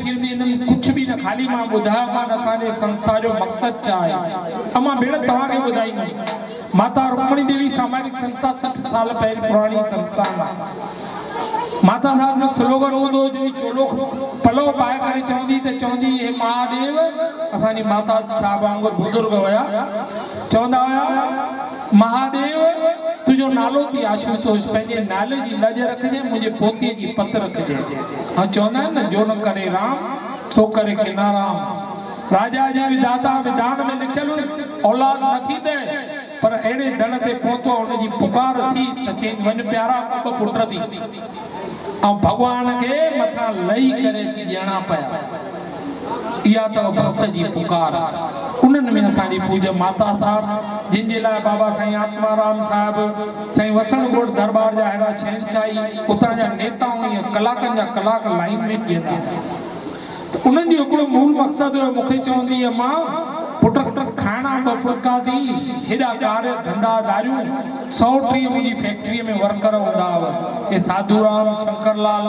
कुछ भी न खाली मां बुधा मान असांजे संस्था जो मकसद छा आहे अमा भेण तव्हांखे ॿुधाईंदुमि। माता रुक्मणी देवी सामाजिक संस्था 60 साल पहिरीं पुरानी संस्था आहे। माता साहब जो स्लोगन हूंदो जॾहिं चोलो पलो पाए करे चवंदी हे महादेव असांजी माता साहब वांगुरु बुजुर्ग हुया चवंदा हुया महादेव तुझो नालो थी आशुतोष पंहिंजे नाले जी लज रखजे मुंहिंजे पोतीअ जी पत रखजे। हाँ चवंदा आहिनि न जो न करे राम सो करे किनाराम। राजा जे विधाता विधान में लिखियल औलाद न थींदे पर अहिड़े दण ते पहुतो उनजी पुकार थी त चई वञ प्यारा ॿ पुट थी ऐं भॻवान खे मथां लही करे अची ॼणा पिया। इहा अथव भक्त जी पुकार। उन्हनि में असांजी पूज्य माता साहब जिन जे लाइ बाबा साईं आत्माराम साहिब साईं वसणगोड़ दरबार जा अहिड़ा शहंशाही उतां जा नेताऊं ईअं कलाकनि जा कलाक लाइन में बीहंदा। त उन्हनि जो हिकिड़ो मूल मक़सदु हुयो मूंखे चवंदी आहे मां पुट खाइणा ॿ फुल्का थी हेॾा कार्य धंधा दारियूं 130 मुंहिंजी फैक्ट्रीअ में वर्कर हूंदा हुआ। हे साधूराम शंकरलाल